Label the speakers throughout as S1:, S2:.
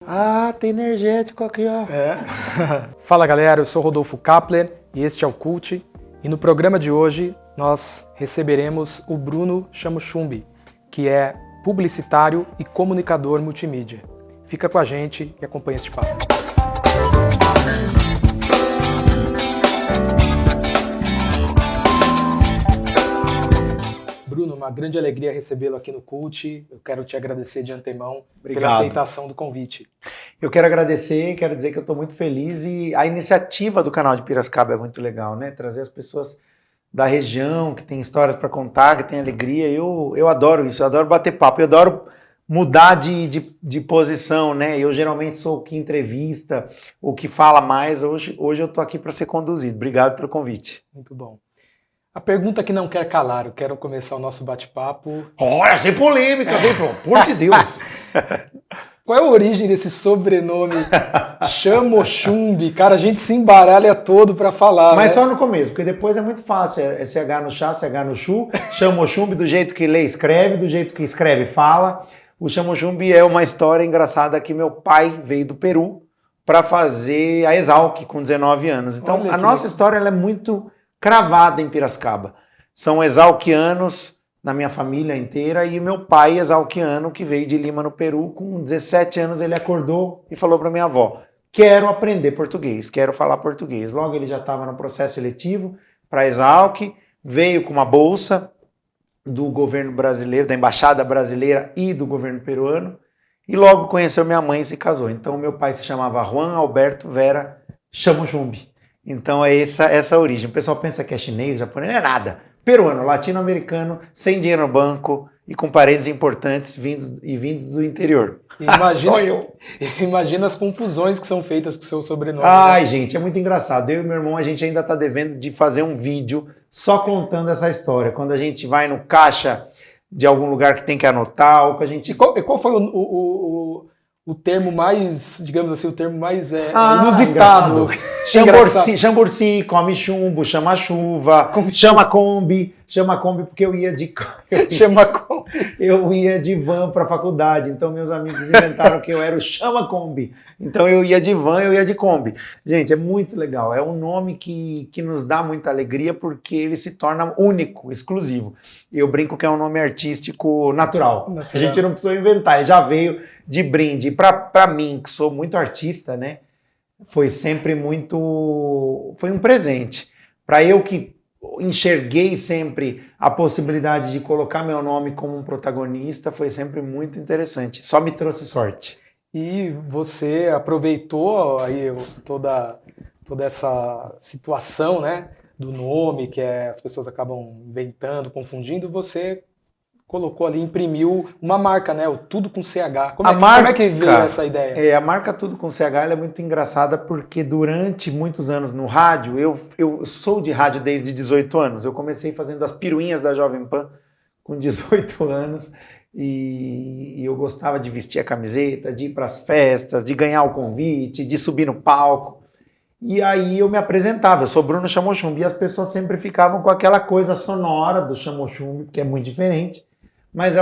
S1: Ah, tem energético aqui, ó.
S2: Fala galera, eu sou Rodolfo Kapler e este é o Cult. E no programa de hoje nós receberemos o Bruno Chamochumbi, que é publicitário e comunicador multimídia. Fica com a gente e acompanha este papo. Bruno, uma grande alegria recebê-lo aqui no Cult. Eu quero te agradecer de antemão pela aceitação do convite.
S1: Eu quero agradecer, quero dizer que eu estou muito feliz e a iniciativa do canal de Piracicaba é muito legal, né? Trazer as pessoas da região, que tem histórias para contar, que tem alegria. Eu adoro isso, eu adoro bater papo, eu adoro mudar de posição, né? Eu geralmente sou o que entrevista, o que fala mais. Hoje eu estou aqui para ser conduzido. Obrigado pelo convite.
S2: Muito bom. A pergunta que não quer calar, eu quero começar o nosso bate-papo.
S1: Olha, sem polêmicas, hein? Pelo amor de Deus!
S2: Qual é a origem desse sobrenome Chamochumbi? Cara, a gente se embaralha todo pra falar,
S1: Mas
S2: né?
S1: só no começo, porque depois é muito fácil. É CH no chá, CH no chu. Chamochumbi do jeito que lê, escreve, do jeito que escreve, fala. O Chamochumbi é uma história engraçada que meu pai veio do Peru para fazer a Exalc com 19 anos. Então, a nossa história ela é muito cravada em Piracicaba. São exalquianos na minha família inteira e meu pai exalquiano que veio de Lima, no Peru, com 17 anos ele acordou e falou para minha avó: quero aprender português, quero falar português. Logo ele já estava no processo seletivo para a Exalc, veio com uma bolsa do governo brasileiro, da embaixada brasileira e do governo peruano, e logo conheceu minha mãe e se casou. Então meu pai se chamava Juan Alberto Vera Chamochumbi. Então é essa a origem. O pessoal pensa que é chinês, japonês, não é nada. Peruano, latino-americano, sem dinheiro no banco e com parentes importantes vindos do interior.
S2: Só eu. Imagina as confusões que são feitas com o seu sobrenome.
S1: Ai, gente, é muito engraçado. Eu e meu irmão, a gente ainda está devendo de fazer um vídeo só contando essa história. Quando a gente vai no caixa de algum lugar que tem que anotar, ou que a gente...
S2: E qual foi o termo mais, digamos assim, o termo mais inusitado?
S1: Chamburci, come chumbo, chama chuva, chama Kombi porque eu ia de eu ia de van para a faculdade, então meus amigos inventaram que eu era o Chama Kombi, então eu ia de van, eu ia de Kombi. Gente, é muito legal, é um nome que nos dá muita alegria porque ele se torna único, exclusivo. Eu brinco que é um nome artístico natural. A gente não precisou inventar, ele já veio de brinde. Para mim, que sou muito artista, né? Foi sempre foi um presente. Para eu que enxerguei sempre a possibilidade de colocar meu nome como um protagonista, foi sempre muito interessante. Só me trouxe sorte.
S2: E você aproveitou aí toda essa situação, né, do nome, que as pessoas acabam inventando, confundindo, você colocou ali, imprimiu uma marca, né? O Tudo com CH. Como é que veio essa ideia?
S1: A marca Tudo com CH ela é muito engraçada porque durante muitos anos no rádio, eu sou de rádio desde 18 anos. Eu comecei fazendo as piruinhas da Jovem Pan com 18 anos e eu gostava de vestir a camiseta, de ir para as festas, de ganhar o convite, de subir no palco. E aí eu me apresentava, eu sou Bruno Chamochumbi, e as pessoas sempre ficavam com aquela coisa sonora do Chamochumbi, que é muito diferente. Mas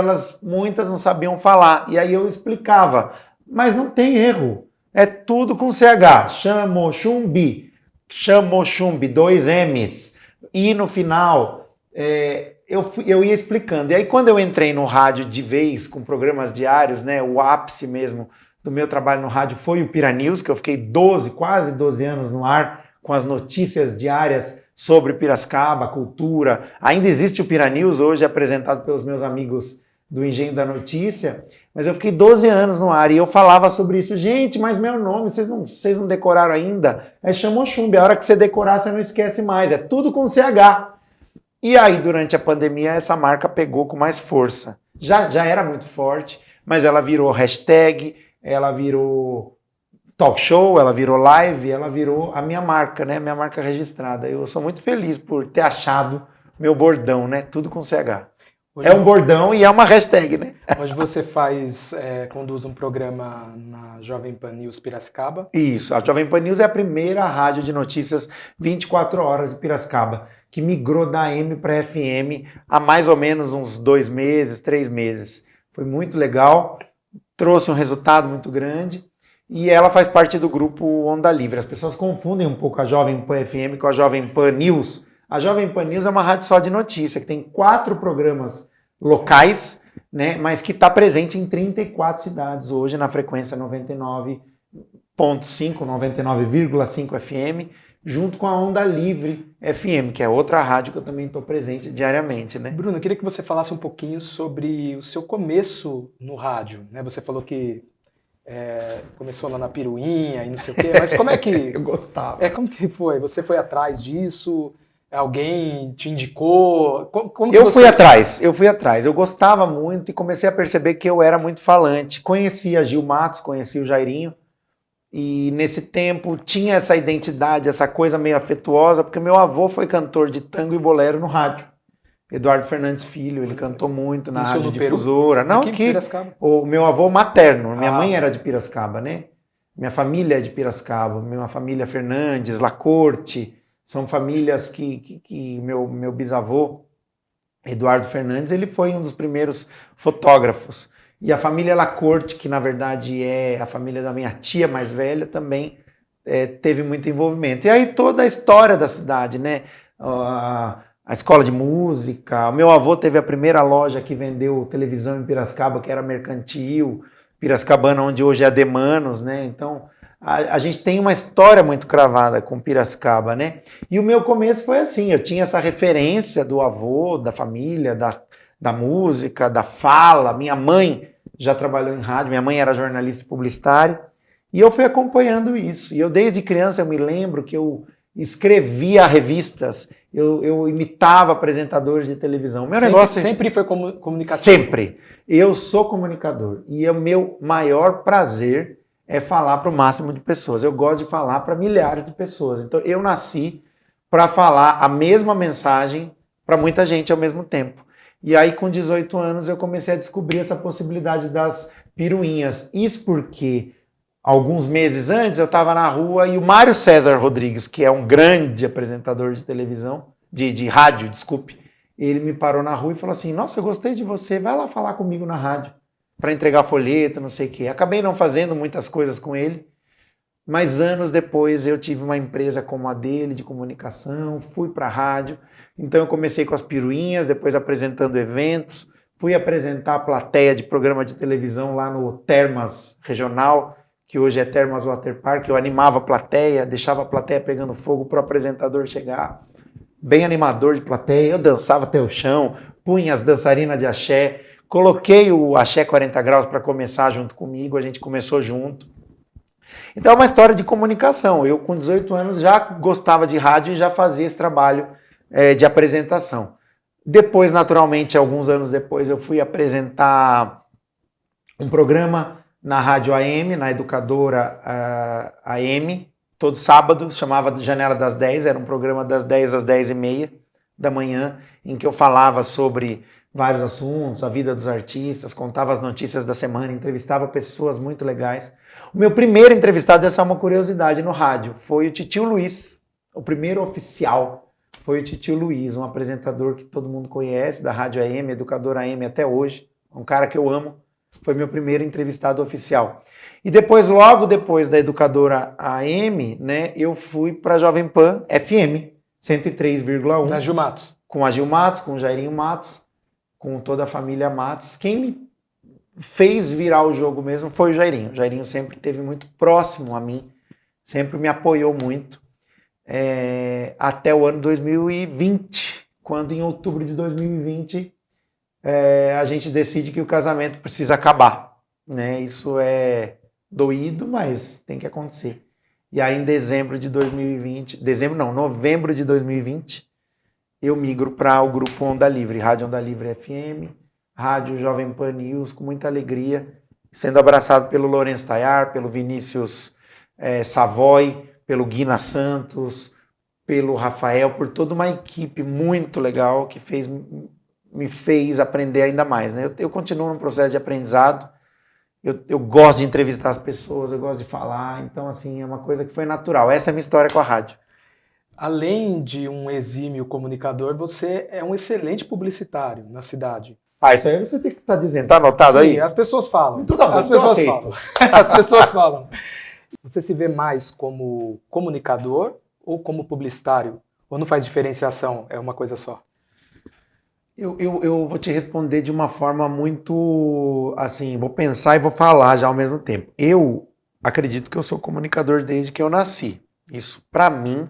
S1: muitas não sabiam falar. E aí eu explicava, mas não tem erro. É tudo com CH. Chamochumbi. Chamochumbi, 2 M's. E no final, eu ia explicando. E aí quando eu entrei no rádio de vez, com programas diários, né, o ápice mesmo do meu trabalho no rádio foi o Piranews, que eu fiquei quase 12 anos no ar, com as notícias diárias sobre Piracicaba, cultura. Ainda existe o Piranews, hoje apresentado pelos meus amigos do Engenho da Notícia, mas eu fiquei 12 anos no ar e eu falava sobre isso. Gente, mas meu nome, vocês não decoraram ainda? É Chamochumbi, a hora que você decorar você não esquece mais, é tudo com CH. E aí, durante a pandemia, essa marca pegou com mais força. Já era muito forte, mas ela virou hashtag, ela virou talk show, ela virou live, ela virou a minha marca, né? Minha marca registrada. Eu sou muito feliz por ter achado meu bordão, né? Tudo com CH. Hoje é um bordão e é uma hashtag, né?
S2: Hoje você conduz um programa na Jovem Pan News Piracicaba.
S1: Isso, a Jovem Pan News é a primeira rádio de notícias 24 horas de Piracicaba, que migrou da AM para FM há mais ou menos uns 2 meses, 3 meses. Foi muito legal, trouxe um resultado muito grande. e ela faz parte do grupo Onda Livre. As pessoas confundem um pouco a Jovem Pan FM com a Jovem Pan News. A Jovem Pan News é uma rádio só de notícia, que tem 4 programas locais, né, mas que está presente em 34 cidades hoje na frequência 99.5, 99,5 FM, junto com a Onda Livre FM, que é outra rádio que eu também estou presente diariamente, né?
S2: Bruno, eu queria que você falasse um pouquinho sobre o seu começo no rádio, né? Você falou que começou lá na Piruinha e não sei o quê, mas como é que...
S1: Eu gostava.
S2: Como que foi? Você foi atrás disso? Alguém te indicou? Como
S1: Eu
S2: você...
S1: fui atrás. Eu gostava muito e comecei a perceber que eu era muito falante. Conhecia Gil Matos, conhecia o Jairinho, e nesse tempo tinha essa identidade, essa coisa meio afetuosa, porque meu avô foi cantor de tango e bolero no rádio. Eduardo Fernandes Filho, ele cantou muito na Rádio Difusora. Não, aqui, o meu avô materno, minha mãe era de Piracicaba, né? Minha família é de Piracicaba, minha família Fernandes, Lacorte, são famílias que meu bisavô, Eduardo Fernandes, ele foi um dos primeiros fotógrafos. E a família Lacorte, que na verdade é a família da minha tia mais velha, também teve muito envolvimento. E aí toda a história da cidade, né? A escola de música, o meu avô teve a primeira loja que vendeu televisão em Piracicaba, que era Mercantil, Piracicabana, onde hoje é a Demanos, né? Então a gente tem uma história muito cravada com Piracicaba, né? E o meu começo foi assim, eu tinha essa referência do avô, da família, da música, da fala. Minha mãe já trabalhou em rádio, minha mãe era jornalista publicitária, e eu fui acompanhando isso. E eu, desde criança, eu me lembro que eu escrevia revistas, eu imitava apresentadores de televisão. Meu negócio
S2: sempre foi comunicativo?
S1: Sempre. Eu sou comunicador, e o meu maior prazer é falar para o máximo de pessoas. Eu gosto de falar para milhares de pessoas. Então, eu nasci para falar a mesma mensagem para muita gente ao mesmo tempo. E aí, com 18 anos, eu comecei a descobrir essa possibilidade das piruinhas. Isso porque, alguns meses antes, eu estava na rua e o Mário César Rodrigues, que é um grande apresentador de televisão, de rádio, desculpe, ele me parou na rua e falou assim: nossa, eu gostei de você, vai lá falar comigo na rádio, para entregar folheto, não sei o quê. Acabei não fazendo muitas coisas com ele, mas anos depois eu tive uma empresa como a dele, de comunicação, fui para a rádio. Então eu comecei com as piruinhas, depois apresentando eventos, fui apresentar a plateia de programa de televisão lá no Termas Regional, que hoje é Termas Water Park. Eu animava a plateia, deixava a plateia pegando fogo para o apresentador chegar. Bem animador de plateia, eu dançava até o chão, punha as dançarinas de axé, coloquei o Axé 40 Graus para começar junto comigo, a gente começou junto. Então é uma história de comunicação. Eu, com 18 anos, já gostava de rádio e já fazia esse trabalho de apresentação. Depois, naturalmente, alguns anos depois, eu fui apresentar um programa na Rádio AM, na Educadora AM, todo sábado, chamava Janela das 10, era um programa das 10 às 10h30 da manhã, em que eu falava sobre vários assuntos, a vida dos artistas, contava as notícias da semana, entrevistava pessoas muito legais. O meu primeiro entrevistado, essa é uma curiosidade, no rádio, foi o Titio Luiz, o primeiro oficial foi o Titio Luiz, um apresentador que todo mundo conhece, da Rádio AM, Educadora AM até hoje, um cara que eu amo, foi meu primeiro entrevistado oficial. E depois, logo depois da Educadora AM, né, eu fui para a Jovem Pan FM, 103,1.
S2: Da Gil Matos.
S1: Com a Gil Matos, com o Jairinho Matos, com toda a família Matos. Quem me fez virar o jogo mesmo foi o Jairinho. O Jairinho sempre esteve muito próximo a mim, sempre me apoiou muito, até o ano 2020, quando em outubro de 2020 a gente decide que o casamento precisa acabar, né? Isso é doído, mas tem que acontecer. E aí em novembro de 2020, eu migro para o grupo Onda Livre, Rádio Onda Livre FM, Rádio Jovem Pan News, com muita alegria, sendo abraçado pelo Lourenço Tayar, pelo Vinícius Savoy, pelo Guina Santos, pelo Rafael, por toda uma equipe muito legal que me fez aprender ainda mais, né? Eu continuo no processo de aprendizado, eu gosto de entrevistar as pessoas, eu gosto de falar, então assim, é uma coisa que foi natural. Essa é a minha história com a rádio.
S2: Além de um exímio comunicador, você é um excelente publicitário na cidade.
S1: Ah, isso aí você tem que estar dizendo. Tá anotado
S2: Sim,
S1: aí?
S2: as pessoas falam.
S1: Então tá bom,
S2: As
S1: então
S2: pessoas
S1: aceito.
S2: falam. As pessoas falam. Você se vê mais como comunicador ou como publicitário? Ou não faz diferenciação? É uma coisa só?
S1: Eu vou te responder de uma forma muito assim, vou pensar e vou falar já ao mesmo tempo. Eu acredito que eu sou comunicador desde que eu nasci. Isso, para mim,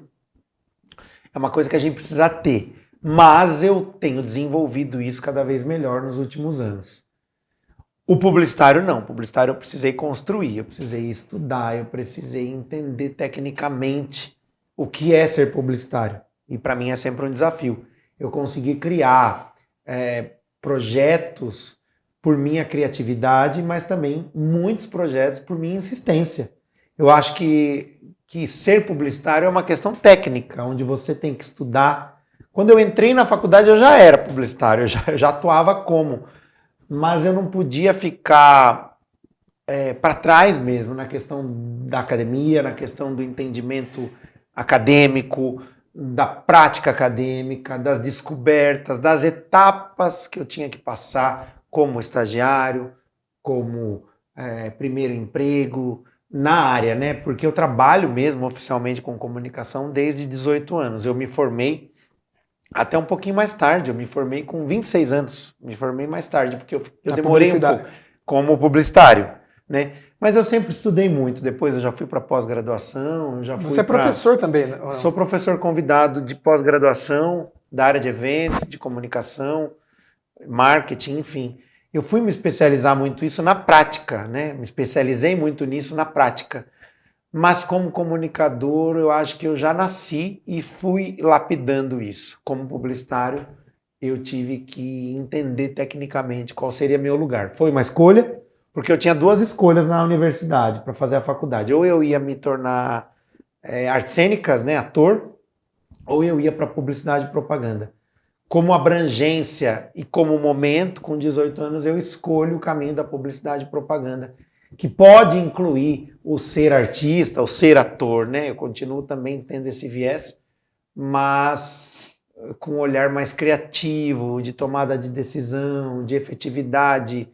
S1: é uma coisa que a gente precisa ter. Mas eu tenho desenvolvido isso cada vez melhor nos últimos anos. O publicitário não. O publicitário eu precisei construir, eu precisei estudar, eu precisei entender tecnicamente o que é ser publicitário. E para mim é sempre um desafio. Eu consegui criar projetos por minha criatividade, mas também muitos projetos por minha insistência. Eu acho que ser publicitário é uma questão técnica, onde você tem que estudar. Quando eu entrei na faculdade, eu já era publicitário, eu já atuava como, mas eu não podia ficar para trás mesmo na questão da academia, na questão do entendimento acadêmico, da prática acadêmica, das descobertas, das etapas que eu tinha que passar como estagiário, como primeiro emprego, na área, né? Porque eu trabalho mesmo oficialmente com comunicação desde 18 anos. Eu me formei até um pouquinho mais tarde, eu me formei com 26 anos. Me formei mais tarde, porque eu
S2: Na
S1: demorei um
S2: publicidade.
S1: pouco como publicitário, né? Mas eu sempre estudei muito. Depois eu já fui para pós-graduação, eu já fui
S2: Você é professor também, né? Ou não?
S1: Sou professor convidado de pós-graduação, da área de eventos, de comunicação, marketing, enfim. Eu fui me especializar muito isso na prática, né? Me especializei muito nisso na prática. Mas como comunicador, eu acho que eu já nasci e fui lapidando isso. Como publicitário, eu tive que entender tecnicamente qual seria meu lugar. Foi uma escolha, porque eu tinha duas escolhas na universidade para fazer a faculdade. Ou eu ia me tornar artes cênicas, né, ator, ou eu ia para publicidade e propaganda. Como abrangência e como momento, com 18 anos, eu escolho o caminho da publicidade e propaganda, que pode incluir o ser artista, o ser ator, né? Eu continuo também tendo esse viés, mas com um olhar mais criativo, de tomada de decisão, de efetividade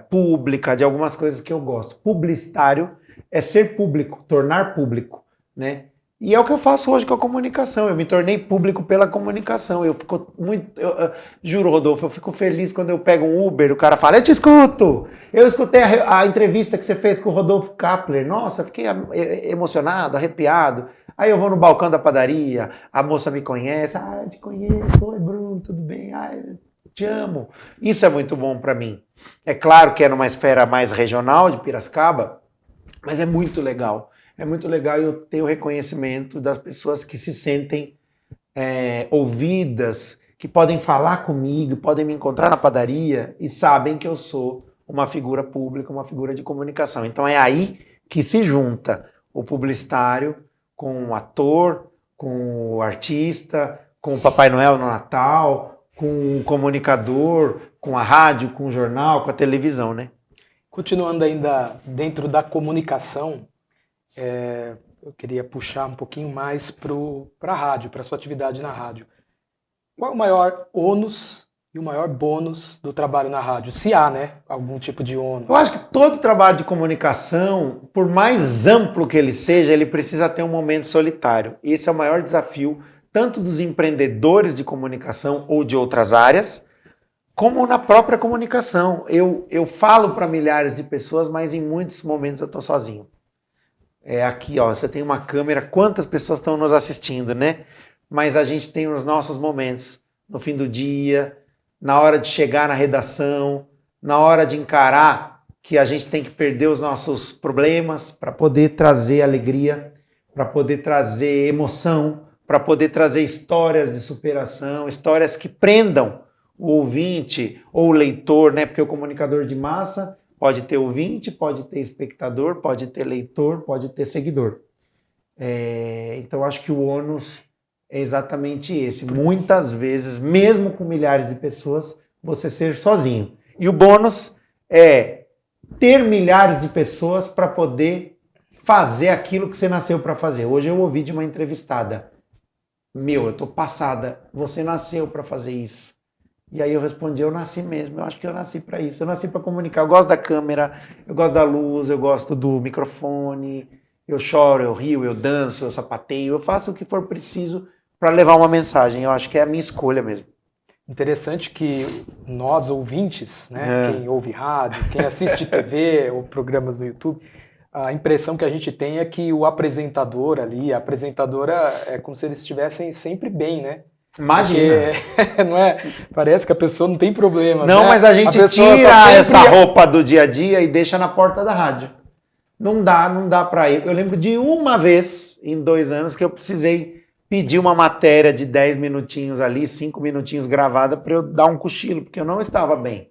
S1: pública, de algumas coisas que eu gosto. Publicitário é ser público, tornar público, né? E é o que eu faço hoje com a comunicação. Eu me tornei público pela comunicação. Eu fico muito. Juro, Rodolfo, eu fico feliz quando eu pego um Uber, o cara fala, eu te escuto! Eu escutei a entrevista que você fez com o Rodolfo Kapler. Nossa, fiquei emocionado, arrepiado. Aí eu vou no balcão da padaria, a moça me conhece. Ah, eu te conheço. Oi, Bruno, tudo bem? Ai, te amo. Isso é muito bom para mim. É claro que é numa esfera mais regional de Piracicaba, mas é muito legal. É muito legal eu ter o reconhecimento das pessoas que se sentem ouvidas, que podem falar comigo, podem me encontrar na padaria e sabem que eu sou uma figura pública, uma figura de comunicação. Então é aí que se junta o publicitário com o ator, com o artista, com o Papai Noel no Natal, com o comunicador, com a rádio, com o jornal, com a televisão, né?
S2: Continuando ainda dentro da comunicação, eu queria puxar um pouquinho mais para a rádio, para a sua atividade na rádio. Qual é o maior ônus e o maior bônus do trabalho na rádio? Se há, né, algum tipo de ônus.
S1: Eu acho que todo trabalho de comunicação, por mais amplo que ele seja, ele precisa ter um momento solitário. E esse é o maior desafio, tanto dos empreendedores de comunicação ou de outras áreas, como na própria comunicação. Eu falo para milhares de pessoas, mas em muitos momentos eu estou sozinho. Aqui, ó, você tem uma câmera, quantas pessoas estão nos assistindo, né? Mas a gente tem os nossos momentos no fim do dia, na hora de chegar na redação, na hora de encarar que a gente tem que perder os nossos problemas para poder trazer alegria, para poder trazer emoção, para poder trazer histórias de superação, histórias que prendam o ouvinte ou o leitor, né? Porque o comunicador de massa pode ter ouvinte, pode ter espectador, pode ter leitor, pode ter seguidor. Então, acho que o ônus é exatamente esse. Muitas vezes, mesmo com milhares de pessoas, você ser sozinho. E o bônus é ter milhares de pessoas para poder fazer aquilo que você nasceu para fazer. Hoje eu ouvi de uma entrevistada, eu tô passada, você nasceu para fazer isso. E aí eu respondi, eu nasci mesmo, eu acho que eu nasci para isso, eu nasci para comunicar, eu gosto da câmera, eu gosto da luz, eu gosto do microfone, eu choro, eu rio, eu danço, eu sapateio, eu faço o que for preciso para levar uma mensagem, eu acho que é a minha escolha mesmo.
S2: Interessante que nós ouvintes, né,
S1: É.
S2: quem ouve rádio, quem assiste TV ou programas no YouTube, a impressão que a gente tem é que o apresentador ali, a apresentadora é como se eles estivessem sempre bem, né?
S1: Imagina.
S2: Porque, não é? Parece que a pessoa não tem problemas,
S1: Não,
S2: né?
S1: mas a gente
S2: pessoa
S1: tira
S2: tá sempre...
S1: essa roupa do dia a dia e deixa na porta da rádio. Não dá para ir. Eu lembro de uma vez, em 2 anos, que eu precisei pedir uma matéria de 10 minutinhos ali, 5 minutinhos gravada, para eu dar um cochilo, porque eu não estava bem.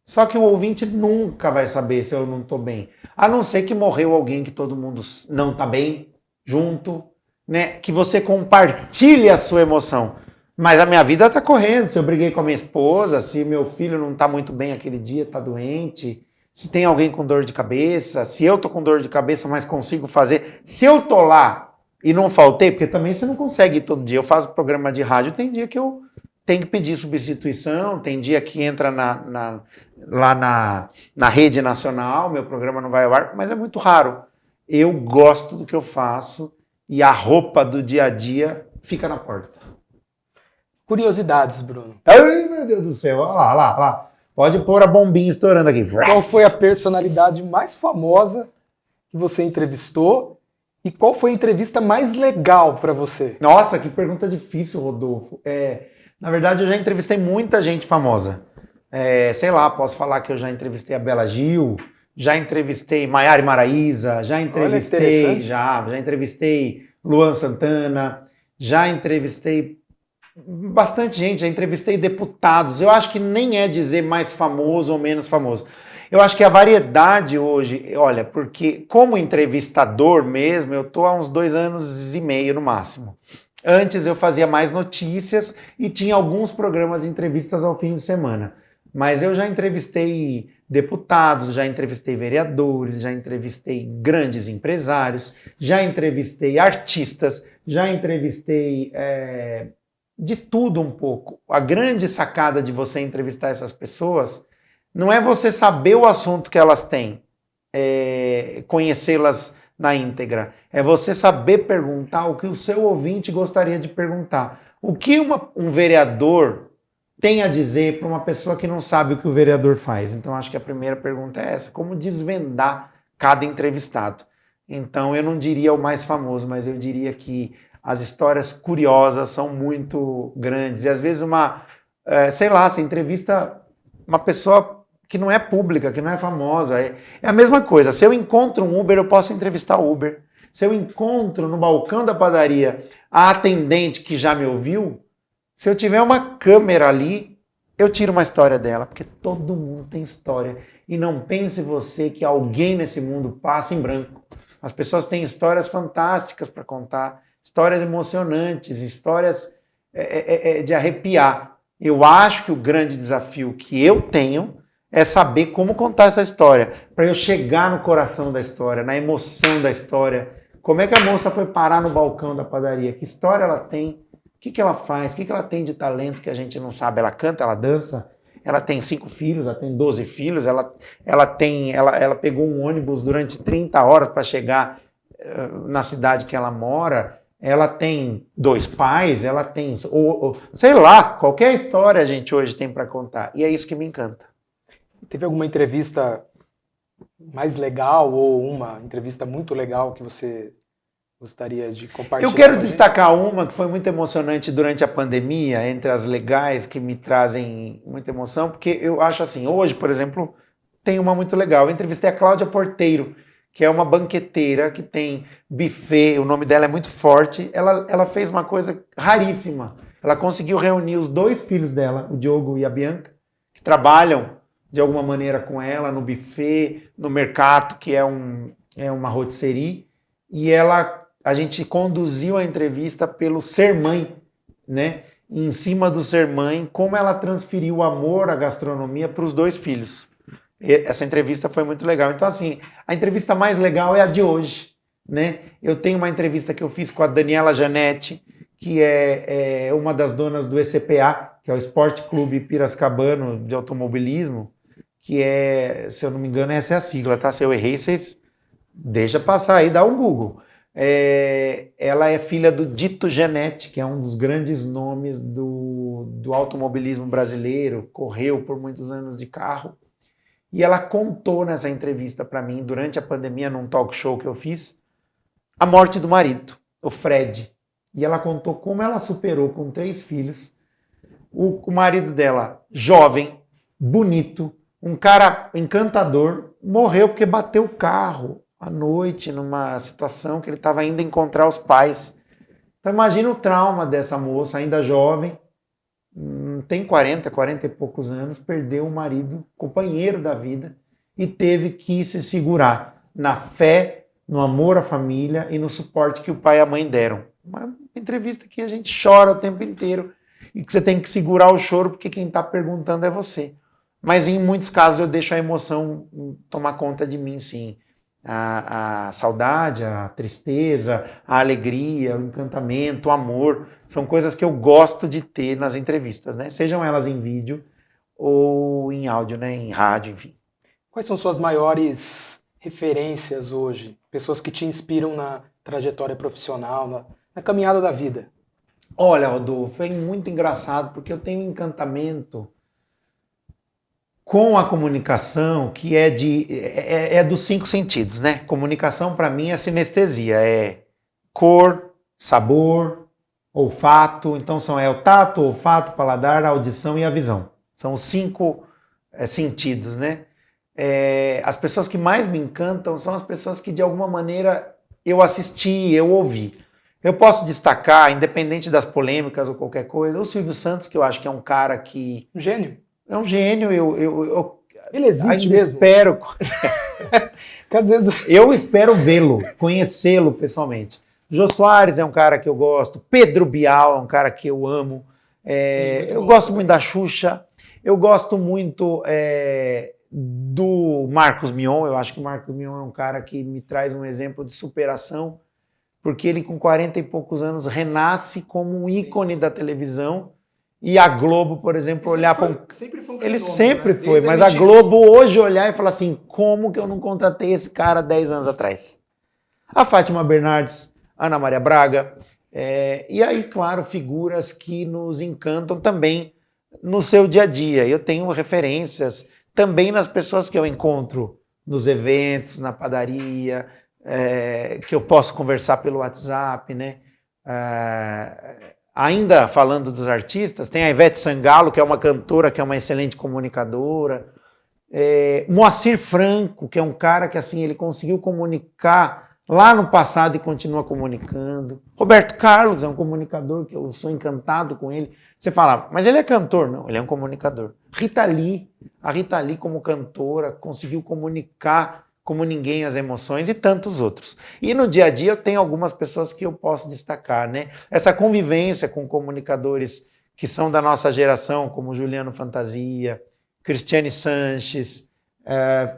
S1: Só que o ouvinte nunca vai saber se eu não estou bem. A não ser que morreu alguém que todo mundo não está bem, junto, né? Que você compartilhe a sua emoção. Mas a minha vida está correndo. Se eu briguei com a minha esposa, se meu filho não está muito bem aquele dia, está doente, se tem alguém com dor de cabeça, se eu tô com dor de cabeça, mas consigo fazer. Se eu tô lá e não faltei, porque também você não consegue ir todo dia. Eu faço programa de rádio, tem dia que eu tenho que pedir substituição, tem dia que entra lá na rede nacional, meu programa não vai ao ar, mas é muito raro. Eu gosto do que eu faço e a roupa do dia a dia fica na porta.
S2: Curiosidades, Bruno.
S1: Ai, meu Deus do céu, olha lá. Pode pôr a bombinha estourando aqui.
S2: Qual foi a personalidade mais famosa que você entrevistou e qual foi a entrevista mais legal para você?
S1: Nossa, que pergunta difícil, Rodolfo. Na verdade, eu já entrevistei muita gente famosa. Sei lá, posso falar que eu já entrevistei a Bela Gil, já entrevistei Maiara e Maraíza, já entrevistei Luan Santana, já entrevistei bastante gente, já entrevistei deputados. Eu acho que nem é dizer mais famoso ou menos famoso. Eu acho que a variedade hoje, olha, porque como entrevistador mesmo, eu tô há uns 2 anos e meio no máximo. Antes eu fazia mais notícias e tinha alguns programas de entrevistas ao fim de semana. Mas eu já entrevistei deputados, já entrevistei vereadores, já entrevistei grandes empresários, já entrevistei artistas, já entrevistei de tudo um pouco. A grande sacada de você entrevistar essas pessoas não é você saber o assunto que elas têm, conhecê-las na íntegra. É você saber perguntar o que o seu ouvinte gostaria de perguntar. O que um vereador tem a dizer para uma pessoa que não sabe o que o vereador faz? Então, acho que a primeira pergunta é essa. Como desvendar cada entrevistado? Então, eu não diria o mais famoso, mas eu diria que as histórias curiosas são muito grandes. E, às vezes, sei lá, você entrevista uma pessoa que não é pública, que não é famosa. É a mesma coisa. Se eu encontro um Uber, eu posso entrevistar o Uber. Se eu encontro no balcão da padaria a atendente que já me ouviu, se eu tiver uma câmera ali, eu tiro uma história dela, porque todo mundo tem história. E não pense você que alguém nesse mundo passa em branco. As pessoas têm histórias fantásticas para contar, histórias emocionantes, histórias de arrepiar. Eu acho que o grande desafio que eu tenho é saber como contar essa história, para eu chegar no coração da história, na emoção da história. Como é que a moça foi parar no balcão da padaria? Que história ela tem? O que ela faz? O que ela tem de talento que a gente não sabe? Ela canta, ela dança? Ela tem 5 filhos, ela tem 12 filhos, ela pegou um ônibus durante 30 horas para chegar na cidade que ela mora. Ela tem 2 pais, ela tem, sei lá, qualquer história a gente hoje tem para contar. E é isso que me encanta.
S2: Teve alguma entrevista mais legal ou uma entrevista muito legal que você gostaria de compartilhar?
S1: Eu quero destacar uma que foi muito emocionante durante a pandemia, entre as legais que me trazem muita emoção, porque eu acho assim, hoje, por exemplo, tem uma muito legal. Eu entrevistei a Cláudia Porteiro, que é uma banqueteira que tem buffet, o nome dela é muito forte. Ela fez uma coisa raríssima. Ela conseguiu reunir os 2 filhos dela, o Diogo e a Bianca, que trabalham de alguma maneira com ela no buffet, no mercado, que é uma rotisserie, e a gente conduziu a entrevista pelo Ser Mãe, né? Em cima do Ser Mãe, como ela transferiu o amor à gastronomia para os 2 filhos. Essa entrevista foi muito legal. Então, assim, a entrevista mais legal é a de hoje, né? Eu tenho uma entrevista que eu fiz com a Daniela Janete, que é uma das donas do ECPA, que é o Esporte Clube Piracicabano de Automobilismo, que se eu não me engano, essa é a sigla, tá? Se eu errei, vocês deixa passar aí, dá um Google. Ela é filha do Dito Genetti, que é um dos grandes nomes do automobilismo brasileiro, correu por muitos anos de carro. E ela contou nessa entrevista para mim, durante a pandemia, num talk show que eu fiz, a morte do marido, o Fred. E ela contou como ela superou com 3 filhos. O marido dela, jovem, bonito, um cara encantador, morreu porque bateu o carro à noite, numa situação que ele estava indo encontrar os pais. Então imagina o trauma dessa moça, ainda jovem, tem 40 e poucos anos, perdeu o marido, companheiro da vida, e teve que se segurar na fé, no amor à família e no suporte que o pai e a mãe deram. Uma entrevista que a gente chora o tempo inteiro e que você tem que segurar o choro porque quem está perguntando é você. Mas em muitos casos eu deixo a emoção tomar conta de mim, sim. A saudade, a tristeza, a alegria, o encantamento, o amor, são coisas que eu gosto de ter nas entrevistas, né? Sejam elas em vídeo ou em áudio, né? Em rádio, enfim.
S2: Quais são suas maiores referências hoje? Pessoas que te inspiram na trajetória profissional, na caminhada da vida?
S1: Olha, Rodolfo, é muito engraçado porque eu tenho um encantamento com a comunicação que é dos 5 sentidos, né? Comunicação para mim é sinestesia, é cor, sabor, olfato, então é o tato, o olfato, o paladar, a audição e a visão. São os 5 sentidos, né? As pessoas que mais me encantam são as pessoas que de alguma maneira eu assisti, eu ouvi. Eu posso destacar, independente das polêmicas ou qualquer coisa, o Silvio Santos, que eu acho que é um cara que...
S2: Um gênio?
S1: É um gênio,
S2: ele existe
S1: ainda
S2: mesmo?
S1: Espero.
S2: Às vezes...
S1: Eu espero vê-lo, conhecê-lo pessoalmente. Jô Soares é um cara que eu gosto, Pedro Bial é um cara que eu amo, sim, eu gosto muito da Xuxa, eu gosto muito do Marcos Mion, eu acho que o Marcos Mion é um cara que me traz um exemplo de superação, porque ele com 40 e poucos anos renasce como um ícone da televisão. E a Globo, por exemplo, olhar para
S2: sempre foi um
S1: ele
S2: fenômeno,
S1: sempre
S2: né?
S1: foi, mas a Globo hoje olhar e falar assim, como que eu não contratei esse cara 10 anos atrás? A Fátima Bernardes, Ana Maria Braga, e aí, claro, figuras que nos encantam também no seu dia a dia. Eu tenho referências também nas pessoas que eu encontro nos eventos, na padaria, que eu posso conversar pelo WhatsApp, né? Ainda falando dos artistas, tem a Ivete Sangalo, que é uma cantora, que é uma excelente comunicadora. Moacir Franco, que é um cara que assim, ele conseguiu comunicar lá no passado e continua comunicando. Roberto Carlos é um comunicador que eu sou encantado com ele. Você fala, mas ele é cantor? Não, ele é um comunicador. A Rita Lee como cantora conseguiu comunicar como ninguém as emoções e tantos outros. E no dia a dia eu tenho algumas pessoas que eu posso destacar, né? Essa convivência com comunicadores que são da nossa geração, como Juliano Fantasia, Cristiane Sanches,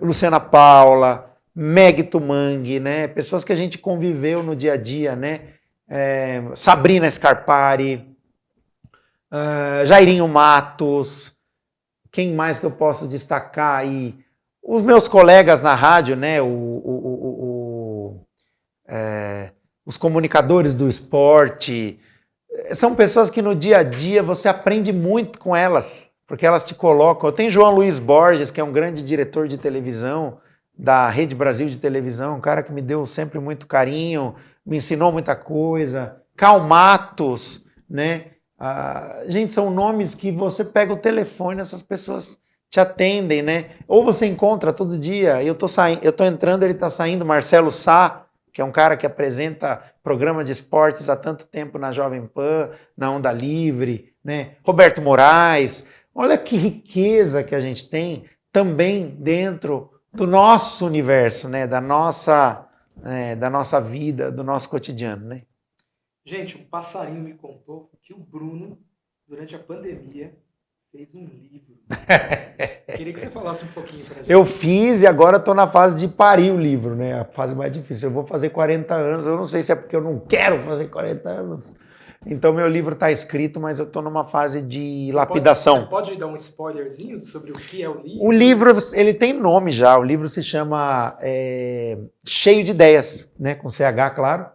S1: Luciana Paula, Meg Tumang, né? Pessoas que a gente conviveu no dia a dia, né? Sabrina Scarpari, Jairinho Matos, quem mais que eu posso destacar aí? Os meus colegas na rádio, né? Os comunicadores do esporte, são pessoas que no dia a dia você aprende muito com elas, porque elas te colocam. Eu tenho João Luiz Borges, que é um grande diretor de televisão, da Rede Brasil de televisão, um cara que me deu sempre muito carinho, me ensinou muita coisa. Cal Matos, né? Gente, são nomes que você pega o telefone, essas pessoas te atendem, né? Ou você encontra todo dia, eu tô entrando, ele tá saindo, Marcelo Sá, que é um cara que apresenta programa de esportes há tanto tempo na Jovem Pan, na Onda Livre, né? Roberto Moraes. Olha que riqueza que a gente tem também dentro do nosso universo, né? Da nossa vida, do nosso cotidiano, né?
S2: Gente, um passarinho me contou que o Bruno, durante a pandemia, fez um livro. Queria que você falasse um pouquinho pra gente.
S1: Eu fiz e agora estou na fase de parir o livro, né? A fase mais difícil. Eu vou fazer 40 anos, eu não sei se é porque eu não quero fazer 40 anos. Então meu livro está escrito, mas eu estou numa fase de lapidação.
S2: Você pode dar um spoilerzinho sobre o que é o livro?
S1: O livro, ele tem nome já, o livro se chama Cheio de Ideias, né? Com CH, claro.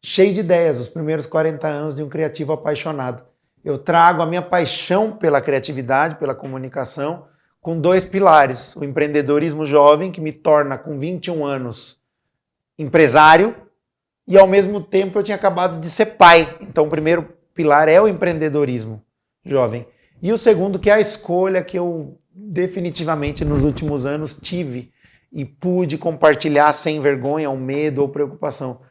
S1: Cheio de Ideias, os primeiros 40 anos de um criativo apaixonado. Eu trago a minha paixão pela criatividade, pela comunicação, com 2 pilares. O empreendedorismo jovem, que me torna, com 21 anos, empresário, e ao mesmo tempo eu tinha acabado de ser pai. Então o primeiro pilar é o empreendedorismo jovem. E o segundo, que é a escolha que eu definitivamente nos últimos anos tive e pude compartilhar sem vergonha, ou medo, ou preocupação.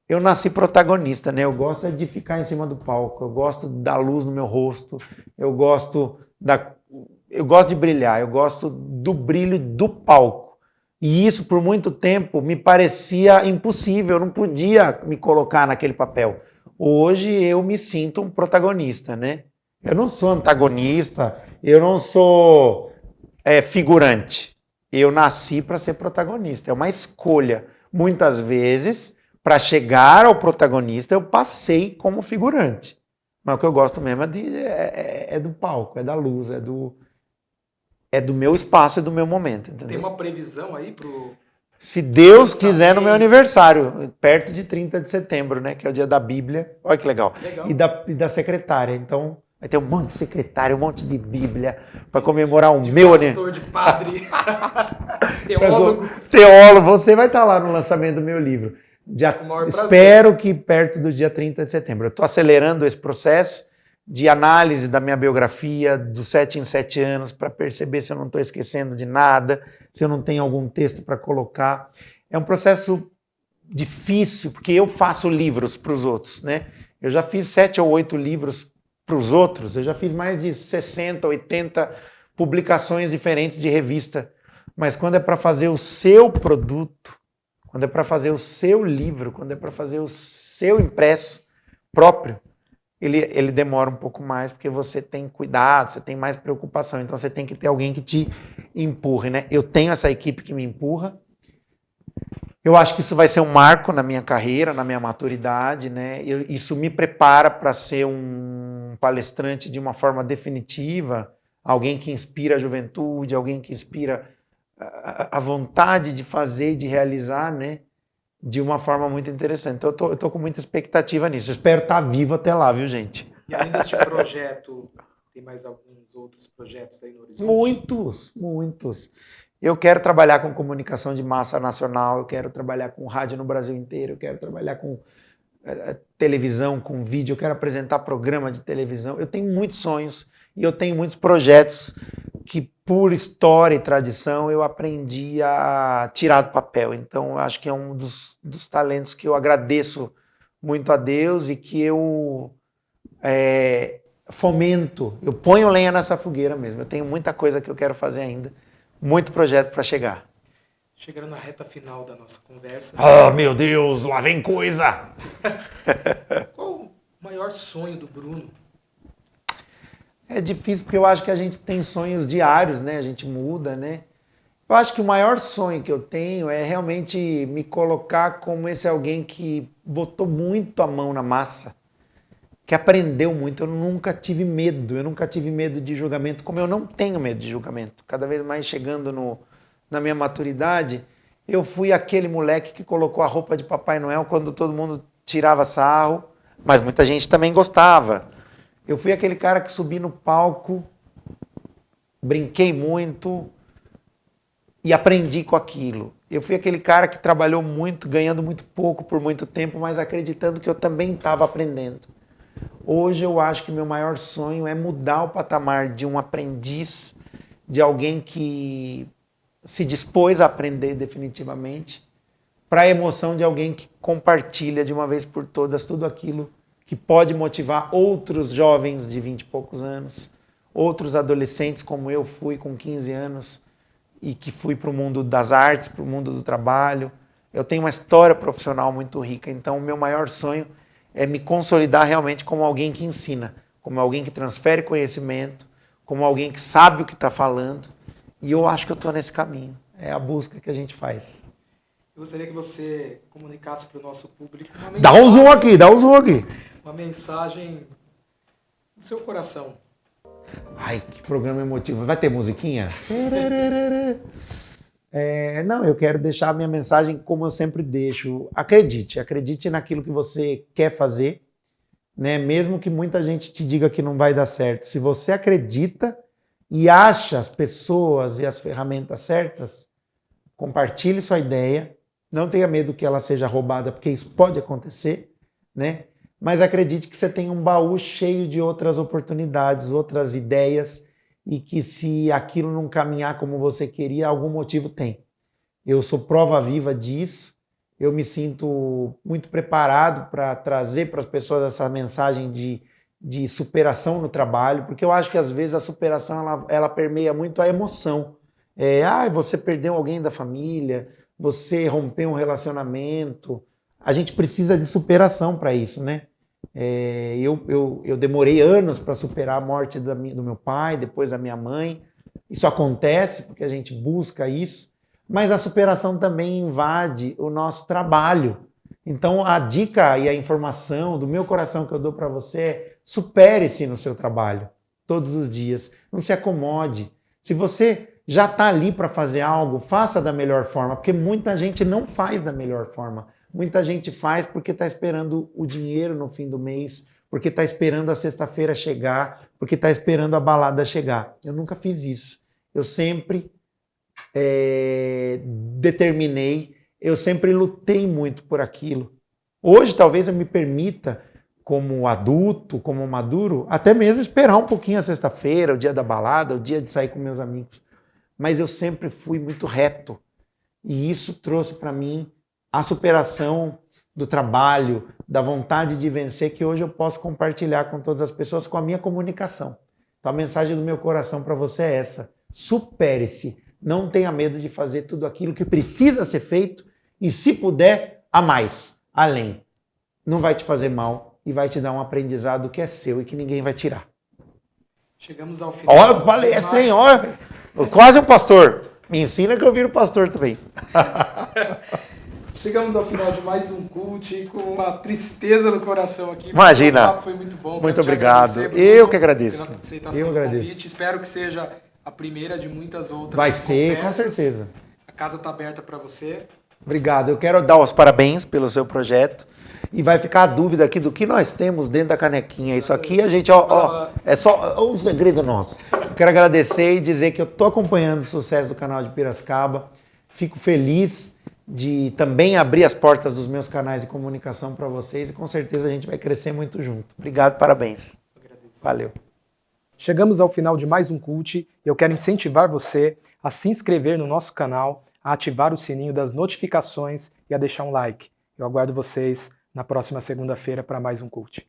S1: Eu nasci protagonista, né? Eu gosto de ficar em cima do palco, eu gosto da luz no meu rosto, eu gosto de brilhar, eu gosto do brilho do palco. E isso, por muito tempo, me parecia impossível, eu não podia me colocar naquele papel. Hoje eu me sinto um protagonista, né? Eu não sou antagonista, eu não sou figurante. Eu nasci para ser protagonista, é uma escolha. Muitas vezes, para chegar ao protagonista, eu passei como figurante. Mas o que eu gosto mesmo é do palco, é da luz, é do meu espaço e do meu momento. Entendeu?
S2: Tem uma previsão aí pro...
S1: Se Deus quiser, no meu aniversário, perto de 30 de setembro, né? Que é o dia da Bíblia. Olha que legal. E da secretária. Então, vai ter um monte de secretária, um monte de Bíblia para comemorar o meu aniversário.
S2: De padre, teólogo.
S1: Teólogo, você vai estar lá no lançamento do meu livro. Espero que perto do dia 30 de setembro. Eu estou acelerando esse processo de análise da minha biografia dos 7 em 7 anos para perceber se eu não estou esquecendo de nada, se eu não tenho algum texto para colocar. É um processo difícil, porque eu faço livros para os outros, né? Eu já fiz 7 ou 8 livros para os outros, eu já fiz mais de 60, 80 publicações diferentes de revista. Mas quando é para fazer o seu produto, quando é para fazer o seu livro, quando é para fazer o seu impresso próprio, ele demora um pouco mais, porque você tem cuidado, você tem mais preocupação, então você tem que ter alguém que te empurre, né? Eu tenho essa equipe que me empurra. Eu acho que isso vai ser um marco na minha carreira, na minha maturidade, né? Isso me prepara para ser um palestrante de uma forma definitiva, alguém que inspira a juventude, alguém que inspira a vontade de fazer, de realizar, né? De uma forma muito interessante. Então eu tô com muita expectativa nisso. Eu espero estar vivo até lá, viu, gente?
S2: E além deste projeto, tem mais alguns outros projetos aí no
S1: horizonte? Muitos. Eu quero trabalhar com comunicação de massa nacional, eu quero trabalhar com rádio no Brasil inteiro, eu quero trabalhar com televisão, com vídeo, eu quero apresentar programa de televisão. Eu tenho muitos sonhos e eu tenho muitos projetos que, por história e tradição, eu aprendi a tirar do papel. Então, eu acho que é um dos talentos que eu agradeço muito a Deus e que eu fomento. Eu ponho lenha nessa fogueira mesmo. Eu tenho muita coisa que eu quero fazer ainda, muito projeto para chegar.
S2: Chegando na reta final da nossa conversa.
S1: Ah, meu Deus, lá vem coisa!
S2: Qual o maior sonho do Bruno?
S1: É difícil porque eu acho que a gente tem sonhos diários, né? A gente muda, né? Eu acho que o maior sonho que eu tenho é realmente me colocar como esse alguém que botou muito a mão na massa, que aprendeu muito. Eu nunca tive medo de julgamento, como eu não tenho medo de julgamento. Cada vez mais chegando na minha maturidade, eu fui aquele moleque que colocou a roupa de Papai Noel quando todo mundo tirava sarro, mas muita gente também gostava. Eu fui aquele cara que subi no palco, brinquei muito e aprendi com aquilo. Eu fui aquele cara que trabalhou muito, ganhando muito pouco por muito tempo, mas acreditando que eu também estava aprendendo. Hoje eu acho que meu maior sonho é mudar o patamar de um aprendiz, de alguém que se dispôs a aprender definitivamente, para a emoção de alguém que compartilha de uma vez por todas tudo aquilo que pode motivar outros jovens de 20 e poucos anos, outros adolescentes como eu fui com 15 anos e que fui para o mundo das artes, para o mundo do trabalho. Eu tenho uma história profissional muito rica, então o meu maior sonho é me consolidar realmente como alguém que ensina, como alguém que transfere conhecimento, como alguém que sabe o que está falando, e eu acho que eu estou nesse caminho. É a busca que a gente faz.
S2: Eu gostaria que você comunicasse para o nosso público
S1: Dá um zoom aqui.
S2: uma mensagem no seu coração.
S1: Ai, que programa emotivo. Vai ter musiquinha? Não, eu quero deixar a minha mensagem como eu sempre deixo. Acredite naquilo que você quer fazer, né? Mesmo que muita gente te diga que não vai dar certo. Se você acredita e acha as pessoas e as ferramentas certas, compartilhe sua ideia. Não tenha medo que ela seja roubada, porque isso pode acontecer, né? Mas acredite que você tem um baú cheio de outras oportunidades, outras ideias, e que se aquilo não caminhar como você queria, algum motivo tem. Eu sou prova viva disso, eu me sinto muito preparado para trazer para as pessoas essa mensagem de superação no trabalho, porque eu acho que às vezes a superação ela permeia muito a emoção. Você perdeu alguém da família, você rompeu um relacionamento. A gente precisa de superação para isso, né? Eu demorei anos para superar a morte do meu pai, depois da minha mãe. Isso acontece porque a gente busca isso, mas a superação também invade o nosso trabalho. Então a dica e a informação do meu coração que eu dou para você é: supere-se no seu trabalho todos os dias. Não se acomode. Se você já está ali para fazer algo, faça da melhor forma, porque muita gente não faz da melhor forma. Muita gente faz porque está esperando o dinheiro no fim do mês, porque está esperando a sexta-feira chegar, porque está esperando a balada chegar. Eu nunca fiz isso. Eu sempre determinei, eu sempre lutei muito por aquilo. Hoje talvez eu me permita, como adulto, como maduro, até mesmo esperar um pouquinho a sexta-feira, o dia da balada, o dia de sair com meus amigos. Mas eu sempre fui muito reto. E isso trouxe para mim a superação do trabalho, da vontade de vencer, que hoje eu posso compartilhar com todas as pessoas com a minha comunicação. Então a mensagem do meu coração para você é essa: supere-se, não tenha medo de fazer tudo aquilo que precisa ser feito e, se puder, a mais, além. Não vai te fazer mal e vai te dar um aprendizado que é seu e que ninguém vai tirar.
S2: Chegamos ao final.
S1: Olha, palestra, hein? Olha, quase um pastor. Me ensina que eu viro pastor também.
S2: Chegamos ao final de mais um Cult, com uma tristeza no coração aqui.
S1: Imagina.
S2: O papo foi muito bom.
S1: Muito obrigado. Eu que agradeço. Eu agradeço.
S2: Convite. Espero que seja a primeira de muitas outras.
S1: Vai ser,
S2: conversas.
S1: com certeza.
S2: A casa está aberta para você.
S1: Obrigado. Eu quero dar os parabéns pelo seu projeto. E vai ficar a dúvida aqui do que nós temos dentro da canequinha. Isso aqui a gente, é só um segredo nosso. Eu quero agradecer e dizer que eu estou acompanhando o sucesso do canal de Piracicaba. Fico feliz de também abrir as portas dos meus canais de comunicação para vocês, e com certeza a gente vai crescer muito junto. Obrigado, parabéns. Valeu.
S2: Chegamos ao final de mais um Cult e eu quero incentivar você a se inscrever no nosso canal, a ativar o sininho das notificações e a deixar um like. Eu aguardo vocês na próxima segunda-feira para mais um Cult.